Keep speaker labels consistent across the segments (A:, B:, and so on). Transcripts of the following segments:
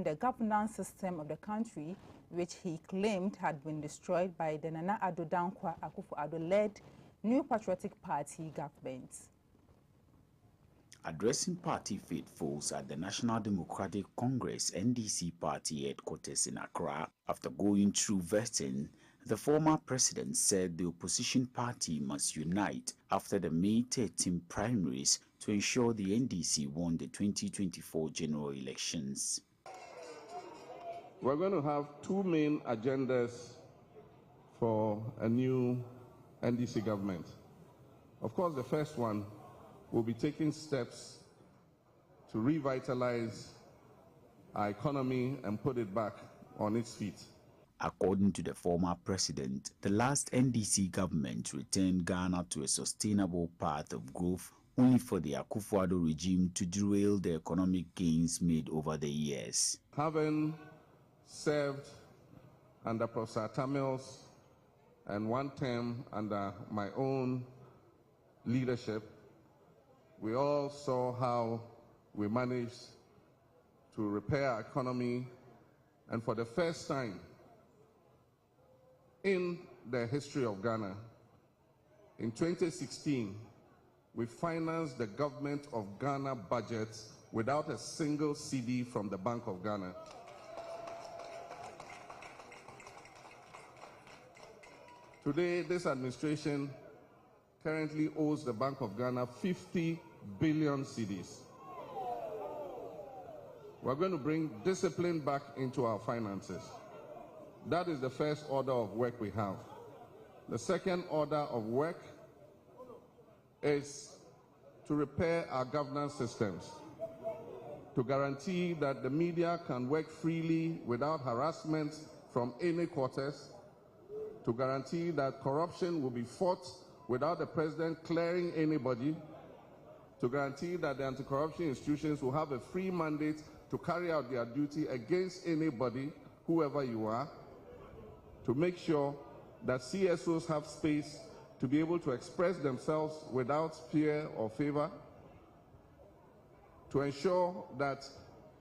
A: the governance system of the country, which he claimed had been destroyed by the Nana Addo Dankwa Akufo-Addo-led New Patriotic Party government.
B: Addressing party faithfuls at the National Democratic Congress NDC party headquarters in Accra after going through vetting, the former president said the opposition party must unite after the May 13 primaries to ensure the NDC won the 2024 general elections.
C: We're going to have two main agendas for a new NDC government. Of course, the first one will be taking steps to revitalize our economy and put it back on its feet.
B: According to the former president, the last NDC government returned Ghana to a sustainable path of growth only for the Akufo-Addo regime to derail the economic gains made over the years.
C: Having served under Professor Tamil's and one term under my own leadership, we all saw how we managed to repair our economy, and for the first time in the history of Ghana, in 2016, we financed the government of Ghana budget without a single CD from the Bank of Ghana. Today, this administration currently owes the Bank of Ghana 50 billion cedis. We're going to bring discipline back into our finances. That is the first order of work we have. The second order of work is to repair our governance systems, to guarantee that the media can work freely without harassment from any quarters, to guarantee that corruption will be fought without the president clearing anybody, to guarantee that the anti-corruption institutions will have a free mandate to carry out their duty against anybody, whoever you are, to make sure that CSOs have space to be able to express themselves without fear or favor, to ensure that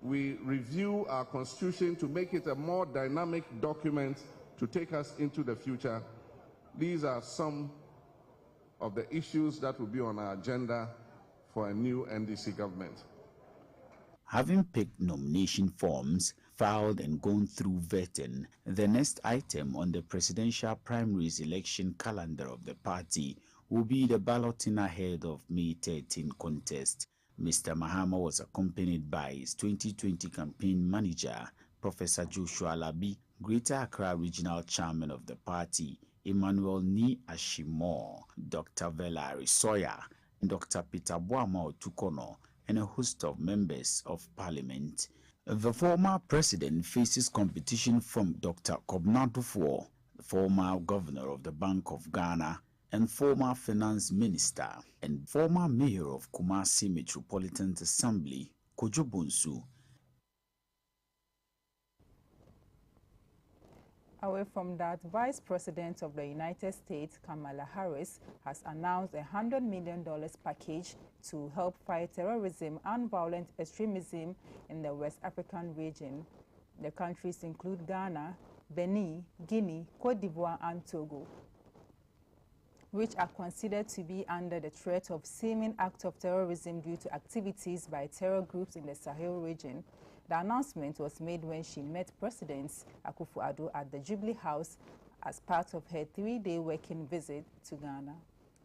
C: we review our constitution to make it a more dynamic document to take us into the future. These are some of the issues that will be on our agenda for a new NDC government.
B: Having picked nomination forms, filed and gone through vetting, the next item on the presidential primaries election calendar of the party will be the balloting ahead of May 13 contest. Mr. Mahama was accompanied by his 2020 campaign manager, Professor Joshua Labi, Greater Accra Regional Chairman of the party, Emmanuel Ni Ashimor, Dr. Vela Arisoya, Dr. Peter Boama Otukono, and a host of members of parliament. The former president faces competition from Dr. Kobna Dufour, the former governor of the Bank of Ghana and former finance minister, and former mayor of Kumasi Metropolitan Assembly, Kojo Bonsu.
A: Away from that, Vice President of the United States, Kamala Harris, has announced a $100 million package to help fight terrorism and violent extremism in the West African region. The countries include Ghana, Benin, Guinea, Cote d'Ivoire, and Togo, which are considered to be under the threat of seeming acts of terrorism due to activities by terror groups in the Sahel region. The announcement was made when she met President Akufo-Addo at the Jubilee House as part of her 3-day working visit to Ghana.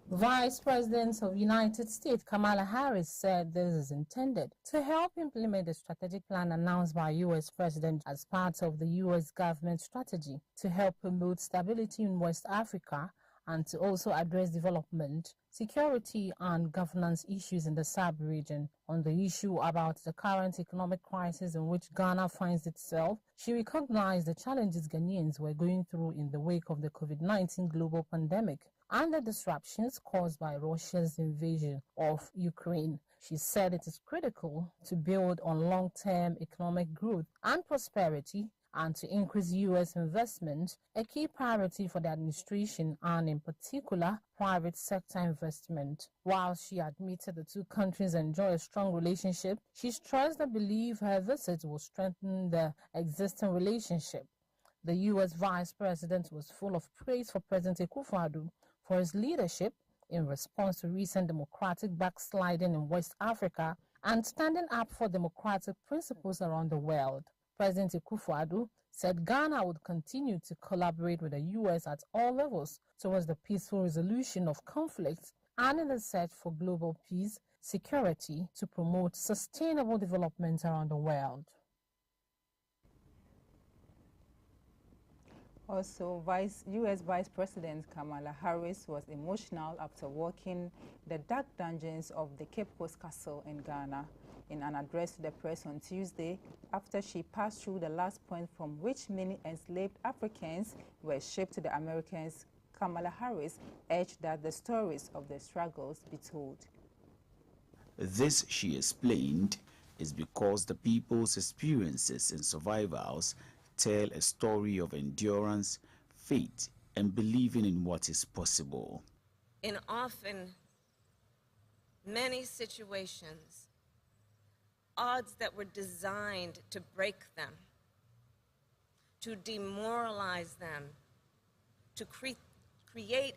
D: Vice President of the United States Kamala Harris said this is intended to help implement the strategic plan announced by U.S. President as part of the U.S. government strategy to help promote stability in West Africa and to also address development, security and governance issues in the sub-region. On the issue about the current economic crisis in which Ghana finds itself, she recognized the challenges Ghanaians were going through in the wake of the COVID-19 global pandemic and the disruptions caused by Russia's invasion of Ukraine. She said it is critical to build on long-term economic growth and prosperity and to increase U.S. investment, a key priority for the administration and, in particular, private sector investment. While she admitted the two countries enjoy a strong relationship, she stressed the belief her visit will strengthen the existing relationship. The U.S. Vice President was full of praise for President Akufo-Addo for his leadership in response to recent democratic backsliding in West Africa and standing up for democratic principles around the world. President Akufo-Addo said Ghana would continue to collaborate with the U.S. at all levels towards the peaceful resolution of conflicts and in the search for global peace, security to promote sustainable development around the world.
A: Also, U.S. Vice President Kamala Harris was emotional after walking the dark dungeons of the Cape Coast Castle in Ghana. In an address to the press on Tuesday, after she passed through the last point from which many enslaved Africans were shipped to the Americans, Kamala Harris urged that the stories of the struggles be told.
B: This, she explained, is because the people's experiences and survivals tell a story of endurance, faith, and believing in what is possible.
E: In often many situations, odds that were designed to break them, to demoralize them, to create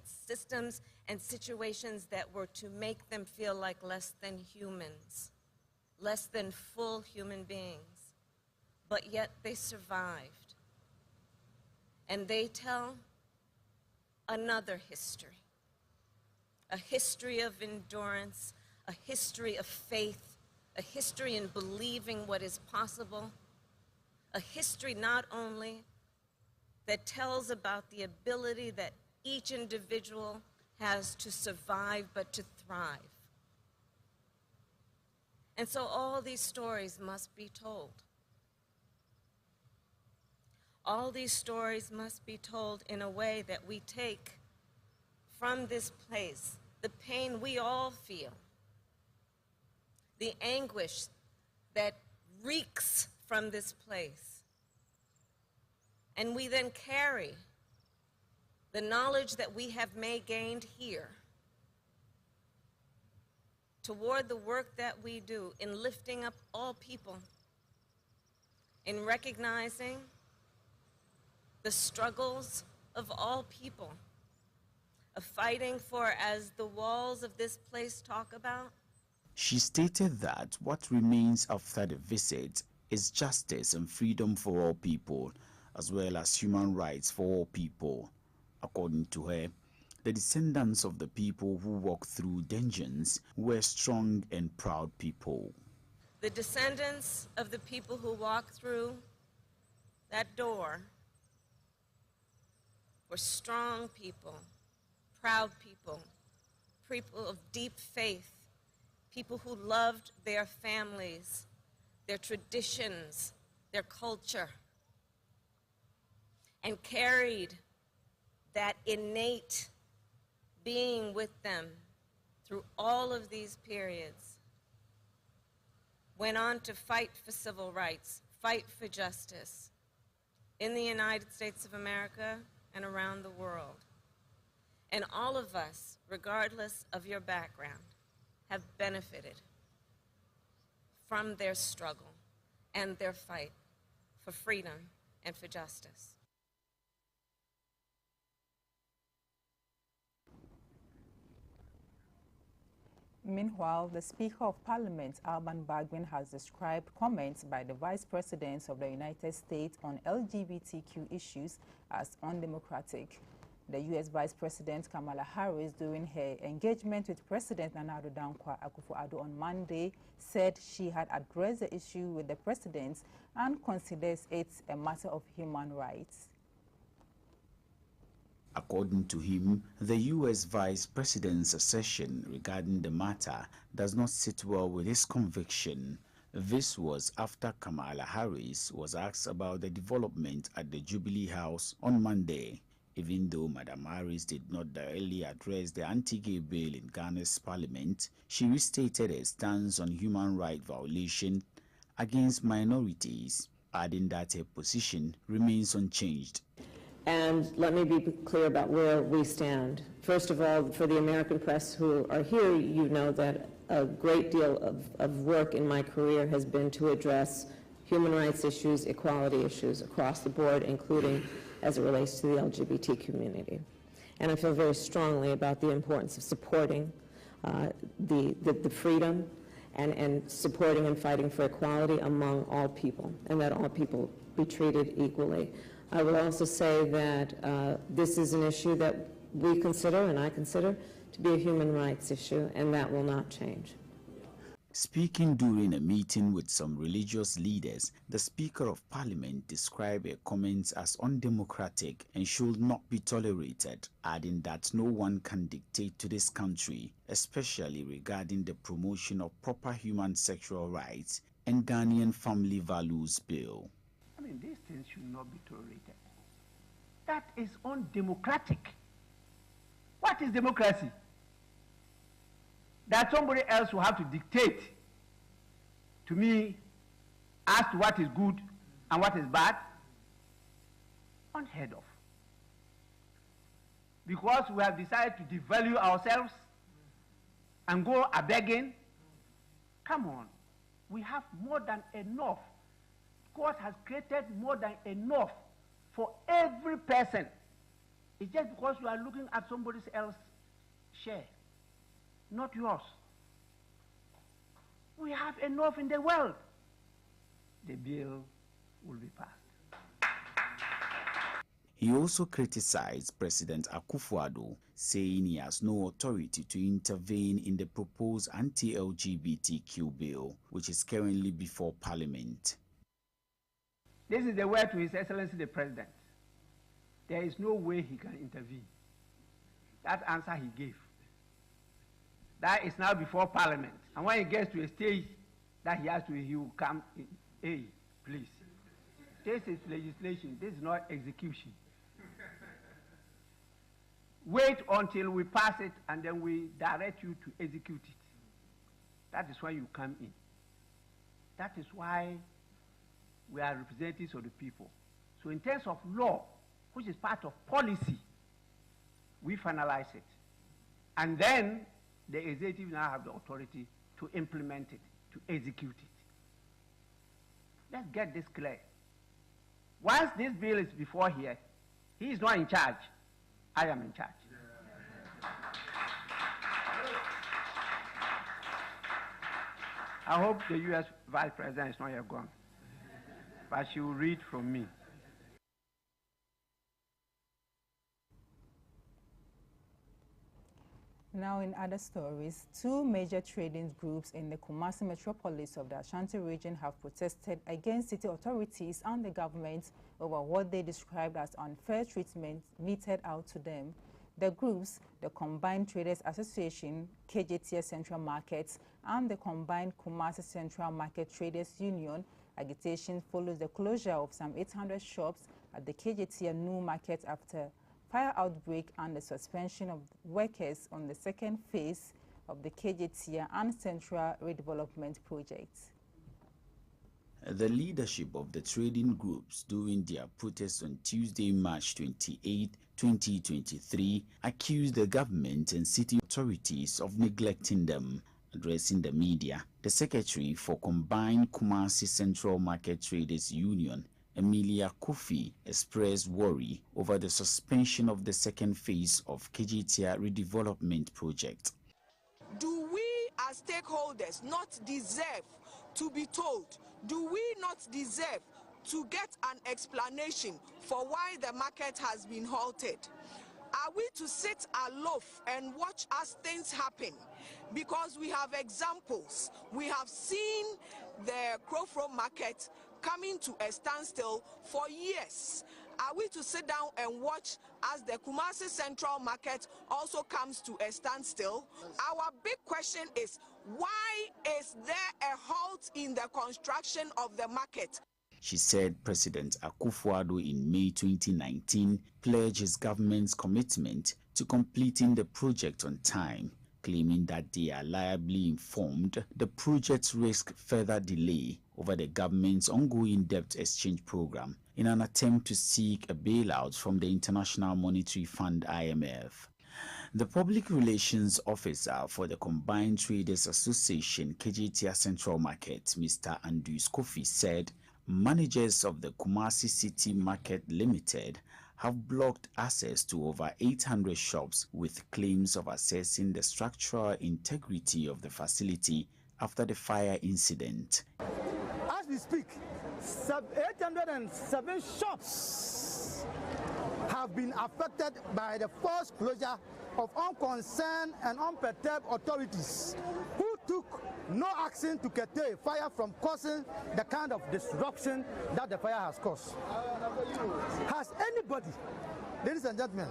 E: systems and situations that were to make them feel like less than humans, less than full human beings. But yet they survived. And they tell another history, a history of endurance, a history of faith, a history in believing what is possible, a history not only that tells about the ability that each individual has to survive, but to thrive. And so all these stories must be told. All these stories must be told in a way that we take from this place the pain we all feel, the anguish that reeks from this place. And we then carry the knowledge that we have gained here toward the work that we do in lifting up all people, in recognizing the struggles of all people, of fighting for, as the walls of this place talk about.
B: She stated that what remains after the visit is justice and freedom for all people, as well as human rights for all people. According to her, the descendants of the people who walked through dungeons were strong and proud people.
E: The descendants of the people who walked through that door were strong people, proud people, people of deep faith, people who loved their families, their traditions, their culture, and carried that innate being with them through all of these periods. Went on to fight for civil rights, fight for justice in the United States of America and around the world. And all of us, regardless of your background, have benefited from their struggle and their fight for freedom and for justice.
A: Meanwhile, the Speaker of Parliament, Alban Bagbin, has described comments by the Vice President of the United States on LGBTQ issues as undemocratic. The U.S. Vice President Kamala Harris, during her engagement with President Nana Addo Dankwa Akufo-Addo on Monday, said she had addressed the issue with the President and considers it a matter of human rights.
B: According to him, the U.S. Vice President's assertion regarding the matter does not sit well with his conviction. This was after Kamala Harris was asked about the development at the Jubilee House on Monday. Even though Madam Harris did not directly address the anti-gay bill in Ghana's parliament, she restated her stance on human rights violation against minorities adding that her position remains unchanged.
F: And let me be clear about where we stand. First of all, for the American press who are here, you know that a great deal of work in my career has been to address human rights issues, equality issues across the board, including as it relates to the LGBT community. And I feel very strongly about the importance of supporting the freedom and supporting and fighting for equality among all people, and that all people be treated equally. I will also say that this is an issue that we consider, and I consider, to be a human rights issue, and that will not change.
B: Speaking during a meeting with some religious leaders, the Speaker of Parliament described her comments as undemocratic and should not be tolerated, adding that no one can dictate to this country, especially regarding the promotion of proper human sexual rights and Ghanaian Family Values Bill.
G: I mean, these things should not be tolerated. That is undemocratic. What is democracy? That somebody else will have to dictate to me as to what is good and what is bad? Unheard of. Because we have decided to devalue ourselves and go a-begging? Come on. We have more than enough. God has created more than enough for every person. It's just because you are looking at somebody else's share, not yours. We have enough in the world. The bill will be passed.
B: He also criticized President Akufo-Addo, saying he has no authority to intervene in the proposed anti-LGBTQ bill, which is currently before Parliament.
G: This is the word to His Excellency the President. There is no way he can intervene. That answer he gave. That is now before Parliament. And when he gets to a stage that he will come in. Hey, please. This is legislation. This is not execution. Wait until we pass it and then we direct you to execute it. That is when you come in. That is why we are representatives of the people. So in terms of law, which is part of policy, we finalize it. And then the executive now have the authority to implement it, to execute it. Let's get this clear. Once this bill is before here, he is not in charge. I am in charge. I hope the U.S. Vice President is not yet gone, but she will read from me.
A: Now in other stories, two major trading groups in the Kumasi metropolis of the Ashanti region have protested against city authorities and the government over what they described as unfair treatment meted out to them. The groups, the Combined Traders Association, KJTS Central Markets, and the Combined Kumasi Central Market Traders Union, agitation follows the closure of some 800 shops at the KJTS New Market after fire outbreak and the suspension of workers on the second phase of the KJTS and Central Redevelopment projects.
B: The leadership of the trading groups during their protest on Tuesday, March 28, 2023, accused the government and city authorities of neglecting them. Addressing the media, the secretary for Combined Kumasi Central Market Traders Union, Emilia Kofi, expressed worry over the suspension of the second phase of KJTS redevelopment project.
H: Do we as stakeholders not deserve to be told? Do we not deserve to get an explanation for why the market has been halted? Are we to sit aloof and watch as things happen? Because we have examples. We have seen the Crowfro market coming to a standstill for years. Are we to sit down and watch as the Kumasi Central Market also comes to a standstill? Our big question is, why is there a halt in the construction of the market?
B: She said President Akufo-Addo in May 2019 pledged his government's commitment to completing the project on time, claiming that they are liably informed the project risks further delay over the government's ongoing debt exchange program in an attempt to seek a bailout from the International Monetary Fund (IMF). The Public Relations Officer for the Combined Traders Association KJTIA Central Market, Mr. Andrews Kofi, said managers of the Kumasi City Market Limited have blocked access to over 800 shops with claims of assessing the structural integrity of the facility after the fire incident.
I: As we speak, 807 shops have been affected by the forced closure of unconcerned and unperturbed authorities who took no action to curtail fire from causing the kind of disruption that the fire has caused. Has anybody, ladies and gentlemen,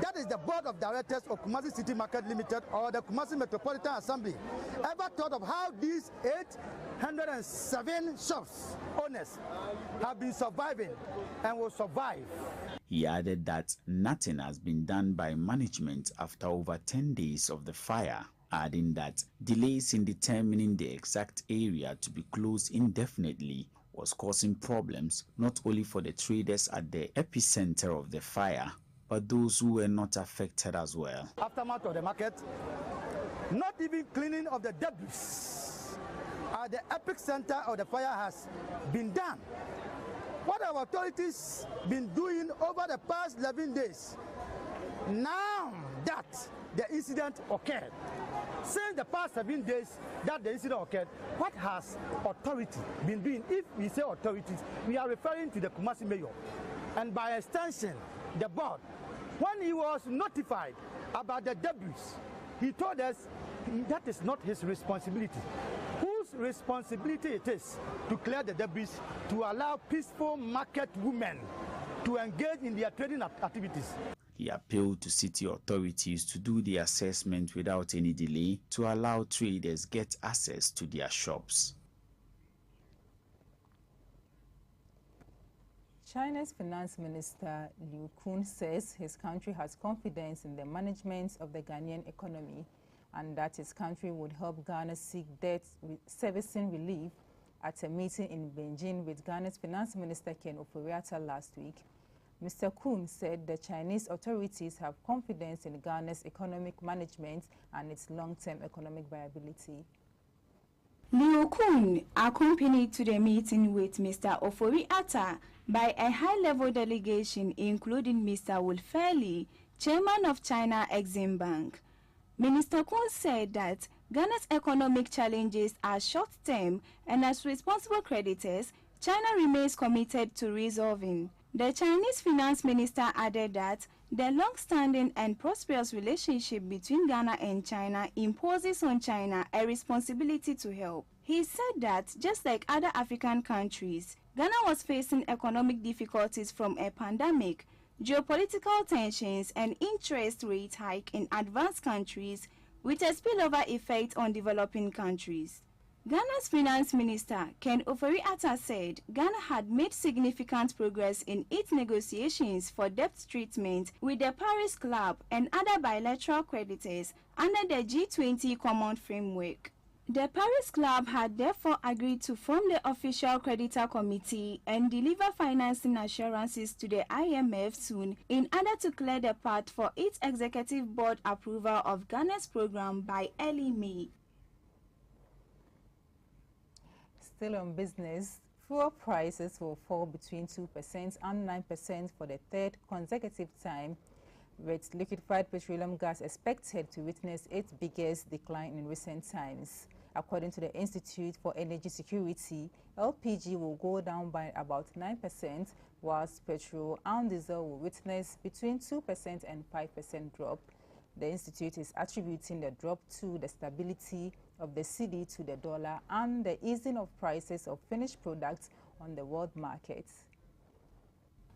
I: that is the board of directors of Kumasi City Market Limited or the Kumasi Metropolitan Assembly, ever thought of how these 807 shops owners have been surviving and will survive?
B: He added that nothing has been done by management after over 10 days of the fire, adding that delays in determining the exact area to be closed indefinitely was causing problems not only for the traders at the epicenter of the fire, but those who were not affected as well.
I: Aftermath of the market, not even cleaning of the debris at the epicenter of the fire has been done. What our authorities been doing over the past 11 days, now that the incident occurred, since the past 7 days that the incident occurred, what has authority been doing? If we say authorities, we are referring to the Kumasi mayor and by extension the board. When he was notified about the debris, he told us that is not his responsibility. Whose responsibility it is to clear the debris, to allow peaceful market women to engage in their trading activities.
B: He appealed to city authorities to do the assessment without any delay to allow traders get access to their shops.
A: China's Finance Minister Liu Kun says his country has confidence in the management of the Ghanaian economy and that his country would help Ghana seek debt servicing relief at a meeting in Beijing with Ghana's Finance Minister Ken Ofori-Atta last week. Mr. Kun said the Chinese authorities have confidence in Ghana's economic management and its long-term economic viability.
J: Liu Kun accompanied to the meeting with Mr. Ofori-Atta by a high-level delegation including Mr. Wolfeli, chairman of China Exim Bank. Minister Kun said that Ghana's economic challenges are short-term and as responsible creditors, China remains committed to resolving. The Chinese finance minister added that the long-standing and prosperous relationship between Ghana and China imposes on China a responsibility to help. He said that just like other African countries, Ghana was facing economic difficulties from a pandemic, geopolitical tensions and interest rate hike in advanced countries with a spillover effect on developing countries. Ghana's finance minister Ken Ofori-Atta said Ghana had made significant progress in its negotiations for debt treatment with the Paris Club and other bilateral creditors under the G20 Common Framework. The Paris Club had therefore agreed to form the official creditor committee and deliver financing assurances to the IMF soon in order to clear the path for its executive board approval of Ghana's program by early May.
A: Still on business, fuel prices will fall between 2% and 9% for the third consecutive time, with liquefied petroleum gas expected to witness its biggest decline in recent times. According to the Institute for Energy Security, LPG will go down by about 9%, whilst petrol and diesel will witness between 2% and 5% drop. The Institute is attributing the drop to the stability of the cedi to the dollar and the easing of prices of finished products on the world markets.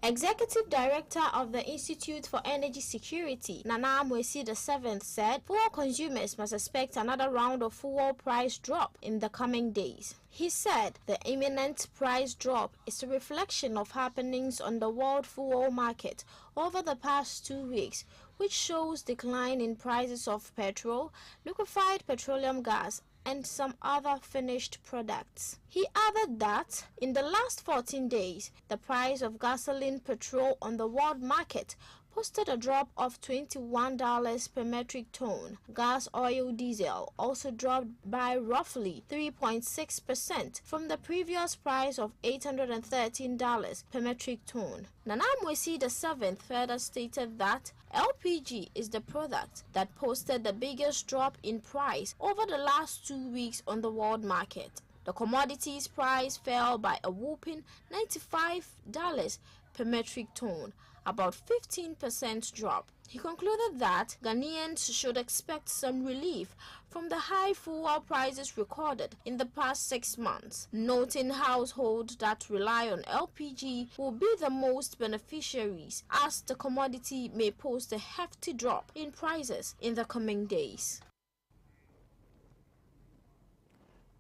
K: Executive Director of the Institute for Energy Security, Nana Mwesi VII, said fuel consumers must expect another round of fuel price drop in the coming days. He said the imminent price drop is a reflection of happenings on the world fuel market over the past 2 weeks, which shows decline in prices of petrol, liquefied petroleum gas, and some other finished products. He added that in the last 14 days, the price of gasoline petrol on the world market posted a drop of $21 per metric ton. Gas oil diesel also dropped by roughly 3.6% from the previous price of $813 per metric ton. Nana Mwesi VII further stated that LPG is the product that posted the biggest drop in price over the last 2 weeks on the world market. The commodity's price fell by a whopping $95 per metric ton, about 15% drop. He concluded that Ghanaians should expect some relief from the high fuel prices recorded in the past 6 months, noting households that rely on LPG will be the most beneficiaries, as the commodity may post a hefty drop in prices in the coming days.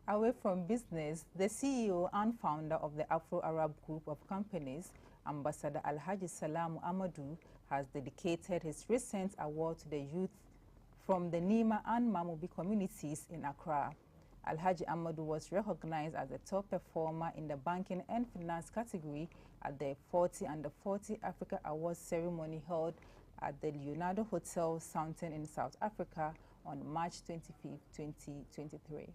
A: Away from business, the CEO and founder of the Afro-Arab Group of Companies, Ambassador Alhaji Salamu Amadou, has dedicated his recent award to the youth from the Nima and Mamubi communities in Accra. Alhaji Amadou was recognized as a top performer in the banking and finance category at the 40 Under 40 Africa Awards ceremony held at the Leonardo Hotel, Southampton in South Africa on March 25, 2023.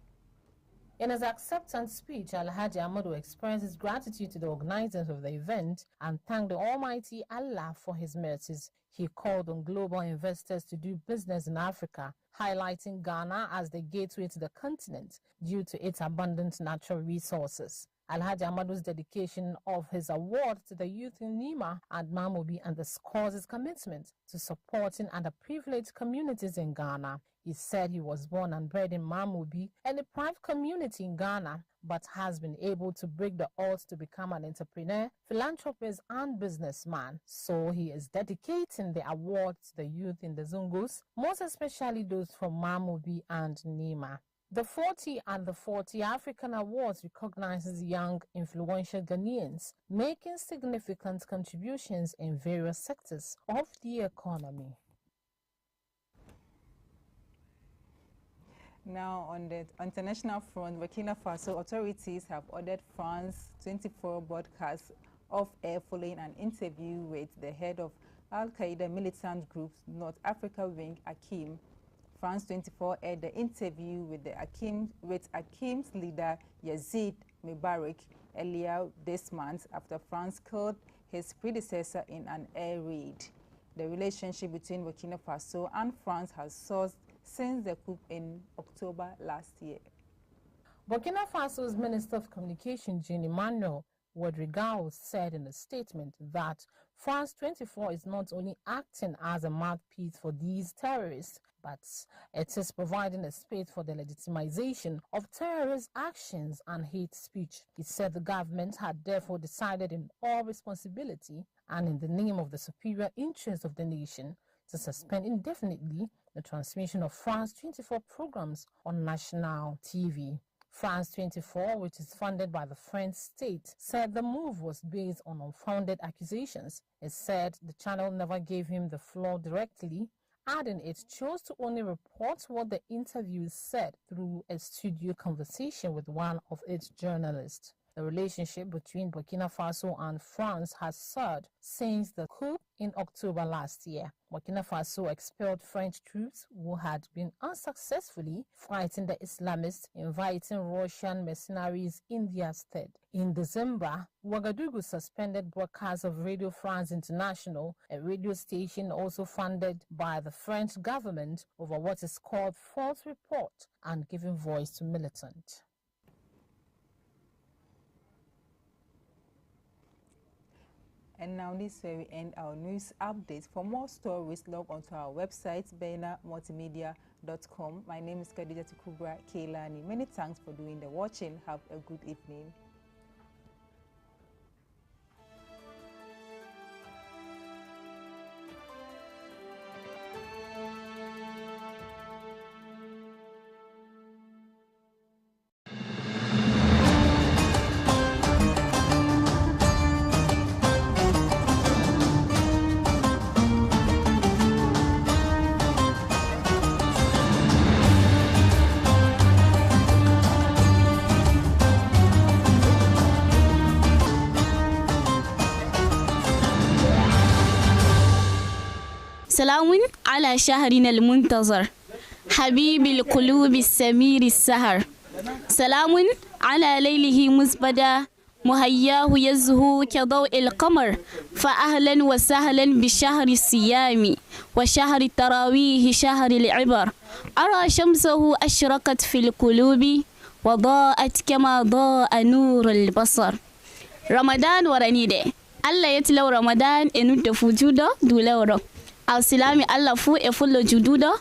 D: In his acceptance speech, Alhaji Amadou expressed his gratitude to the organizers of the event and thanked the Almighty Allah for his mercies. He called on global investors to do business in Africa, highlighting Ghana as the gateway to the continent due to its abundant natural resources. Alhaji Amadou's dedication of his award to the youth in Nima and Mamubi underscores his commitment to supporting underprivileged communities in Ghana. He said he was born and bred in Mamubi, a deprived community in Ghana, but has been able to break the odds to become an entrepreneur, philanthropist, and businessman. So he is dedicating the award to the youth in the Zungus, most especially those from Mamubi and Nima. The 40 Under 40 African Awards recognizes young, influential Ghanaians making significant contributions in various sectors of the economy.
A: Now, on the international front, Burkina Faso authorities have ordered France 24 broadcasts off air following an interview with the head of Al-Qaeda militant group's North Africa wing, Akim. France 24 aired the interview with Akim's leader, Yazid Mubarak, earlier this month after France killed his predecessor in an air raid. The relationship between Burkina Faso and France has soared since the coup in October last year.
D: Burkina Faso's Minister of Communication, Jean-Emmanuel Ouedraogo, said in a statement that France 24 is not only acting as a mouthpiece for these terrorists, but it is providing a space for the legitimization of terrorist actions and hate speech. He said the government had therefore decided in all responsibility and in the name of the superior interests of the nation to suspend indefinitely the transmission of France 24 programs on national TV. France 24, which is funded by the French state, said the move was based on unfounded accusations. It said the channel never gave him the floor directly, adding it chose to only report what the interview said through a studio conversation with one of its journalists. The relationship between Burkina Faso and France has soared since the coup in October last year. Burkina Faso expelled French troops who had been unsuccessfully fighting the Islamists, inviting Russian mercenaries in their stead. In December, Ouagadougou suspended broadcasts of Radio France International, a radio station also funded by the French government, over what is called false report and giving voice to militants.
A: And now this is where we end our news update. For more stories, log onto our website, BEINmultimedia.com. My name is Khadija Kubra Keilani. Many thanks for doing the watching. Have a good evening.
L: سلام على شهرنا المنتظر حبيب القلوب السمير السهر سلام على ليله مزبدا مهياه يزهو كضوء القمر فأهلا وسهلا بشهر الصيام وشهر التراويح شهر العبر أرى شمسه أشرقت في القلوب وضاءت كما ضاء نور البصر رمضان ورنيدة الله يتلو رمضان إنو تفوجودا دولورو أو سلامي الله فو إفلو جدودا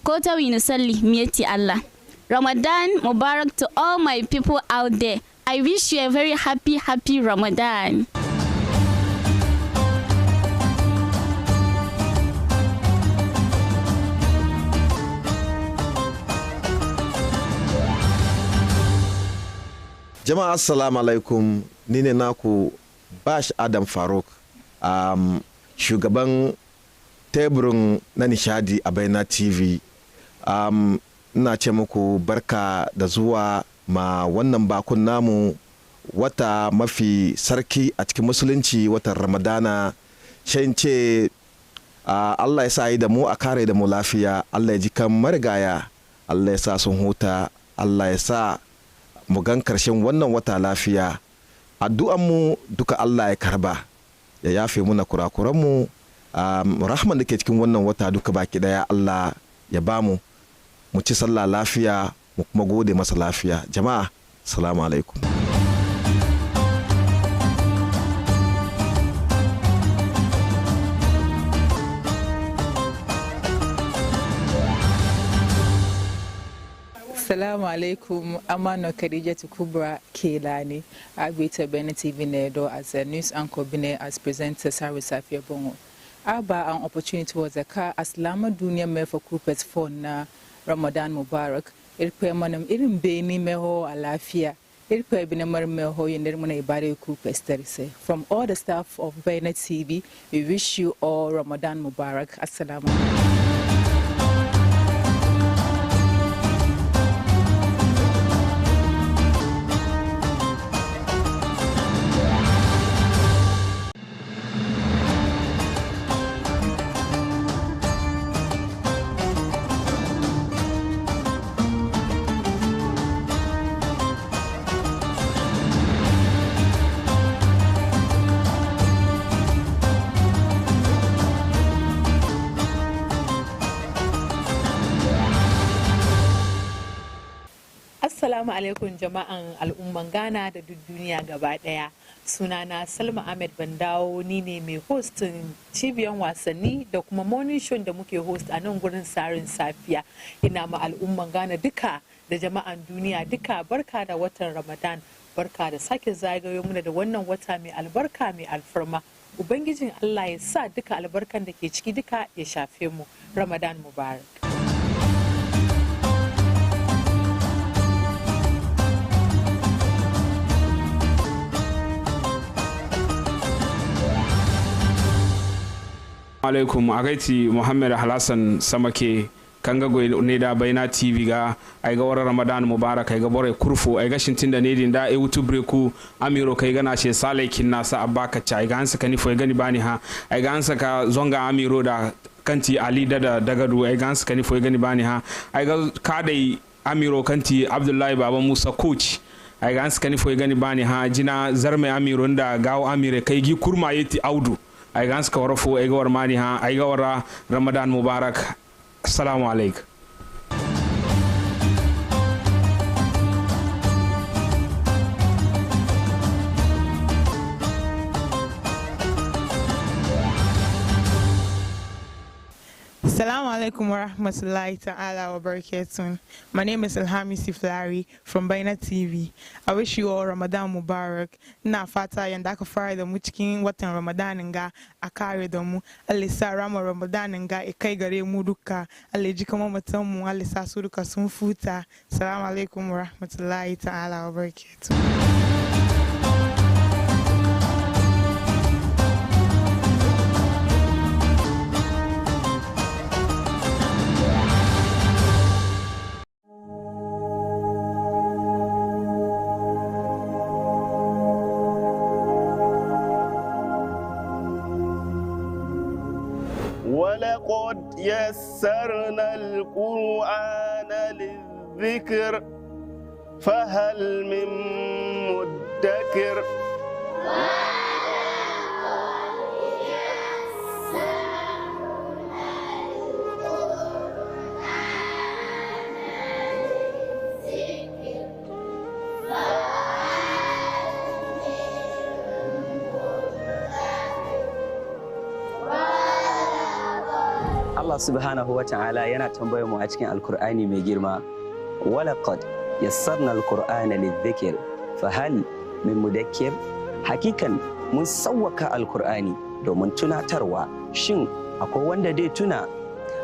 L: كوتا وينسلي ميتي الله Ramadan Mubarak to all my people out there. I wish you a very happy Ramadan.
M: Jama'a assalamu alaikum, ni ne naku Bash Adam Faruk, shugaban teburin na nishadi a BEIN TV. Ina ce muku barka da zuwa ma wannan bakun namu wata mafi sarki a cikin musulunci, watan Ramadana. Shan ce Allah ya sa yi da mu a kare da mu lafiya, Allah ya ji kan marigaya, Allah ya sa sun huta, Allah ya sa mu gan karshen wannan wata lafiya. Addu'anmu duka Allah ya karba, ya yafe muna kurakuranmu, rahman da ke cikin wannan wata duka baki daya Allah ya bamu. Mu ci sallah lafiya mu kuma gode masa lafiya. Jama'a assalamu alaikum.
A: Assalamu alaikum. Amano Khadijatu Kubra Kelani. I greet BEIN TV Nedo as a news anchor Bine as presenter Sari Safia Bongo. Aba an opportunity was a car as Lama Dunia me for Kupet phone na Ramadan Mubarak. Irpe manam irin beni meho alafia. Irpe binemar meho yendermana ibare Kupesterise. From all the staff of BEIN TV, we wish you all Ramadan Mubarak. Assalamu alaikum.
N: Assalamu alaikum jama'an al'umman Ghana da duk duniya gaba daya. Sunana Salma Ahmed Bandawo, ni ne mai hostin cibiyar wasanni da kuma morning show da muke host a nan gurin Sarin Safiya. Ina ma al'umman Ghana duka da jama'an duniya duka barka da watan Ramadan, barka da sake zagayo muna da wannan wata mai albarka mai alfarma. Ubangijin Allah ya sa duka albarkan da ke ciki duka ya shafe mu. Ramadan Mubarak.
O: alaikum agaiti Muhammad Halassan Samake kanga go ne da BEIN TV ga ai ga wara Ramadan Mubarak ai ga bore kurfu ai ga shintin da ne din da YouTube ku amiro kai ga na she sale kinna sa abaka cha ai ga ansa kani fo gani bani ha ai ga ansa ka zonga amiro da kanti Ali da dagadu ai ga ansa kani fo gani bani ha ai ga kadai amiro kanti Abdullahi Baba Musa coach ai ga ansa kani fo gani bani ha jina zarme amiro da gawo amire kai gi kurma yeti audu ai gans ka warfo ai ga war mani ha ai ga wara Ramadan Mubarak. Assalamu alaikum.
P: Assalamu alaikum wa rahmatullahi ta'ala wa barakatuh. My name is Ilhami Siflari from BEIN TV. I wish you all Ramadan Mubarak. Na fata yanda aka fara da mu cikin watan Ramadan ga a kare da mu. Allah sa rama Ramadan ga kai gare mu duka. Allah ji kuma mutan mu, Allah sa su duka sun futa. Assalamu alaikum wa rahmatullahi ta'ala wa barakatuh.
Q: ولقد يسرنا القرآن للذكر فهل من مدكر
R: Allah subhanahu wa ta'ala yana tambayar mu a cikin alkur'ani mai girma walaqad yassarna alqur'ana lidhikr fahal min mudakkir hakikan mun sawwaka alkur'ani domin tunatarwa shin akwai wanda dai tuna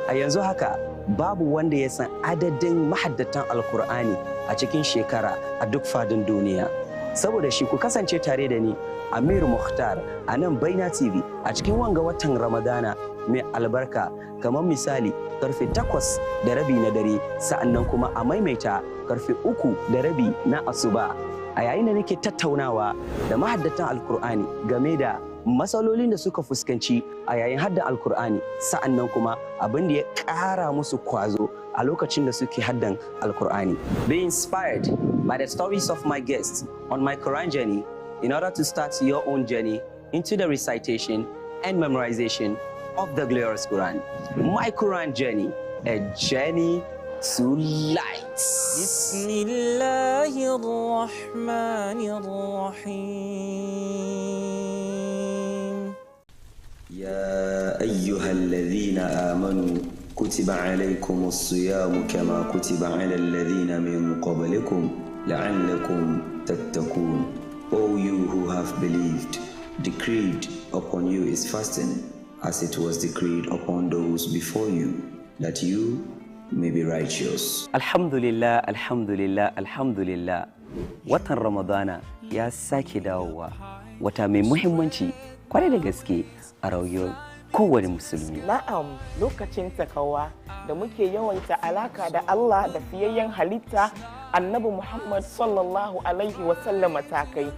R: a yanzu haka babu wanda ya san adadin mahaddatan alkur'ani a cikin shekara a duk fadin duniya saboda shi ku kasance tare da ni Amir Mukhtar a nan Baina TV a cikin wanga watan Ramadana mai albarka kamar misali karfe 8:30 na dare sa'annan kuma a maimaita karfe 3:30 na asuba a yayin da nake tattaunawa da mahaddatan alkur'ani game da matsalolin da suka fuskanci a yayin haddan alkur'ani sa'annan kuma abin da ya ƙara musu kwazo a lokacin da suke haddan alkur'ani. Be inspired by the stories of my guests on my Quran journey in order to start your own journey into the recitation and memorization of the glorious Quran. My Quran journey, a journey to light. Bismillahirrahmanirrahim. Ya ayyuhalladhina amanu kutiba alaykumus siyamu kama kutiba alal ladhina min qablikum la'allakum tattaqun. O you who have believed, decreed upon you is fasting, as it was decreed upon those before you, that you may be righteous. Alhamdulillah, alhamdulillah, alhamdulillah. Watan Ramadana ya sake dawowa, wata mai muhimmanci kwarai da gaske a rayuwar kowane musulmi.
S: Na'am, lokacin takawa da muke yawaita alaka da Allah da fiyayyen halitta Annabi Muhammad sallallahu alaihi wasallam matakai.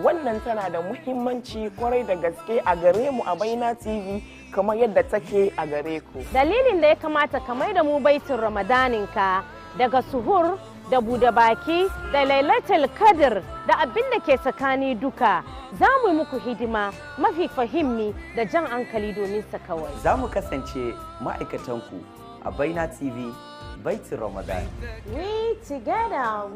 S: Wannan tana da muhimmanci kwarai da gaske a gare mu a Baina TV kamar yadda take a gare ku.
T: Dalilin da ya kamata ka mai da mu baitin Ramadaninka daga suhur da bude baki da lailatul qadr da abin da ke tsakani duka za mu yi muku hidima mafi fahimmi da jan hankali domin sa kawai.
R: Za mu kasance ma'aikatanku a Baina TV baitin Ramadan.
T: We together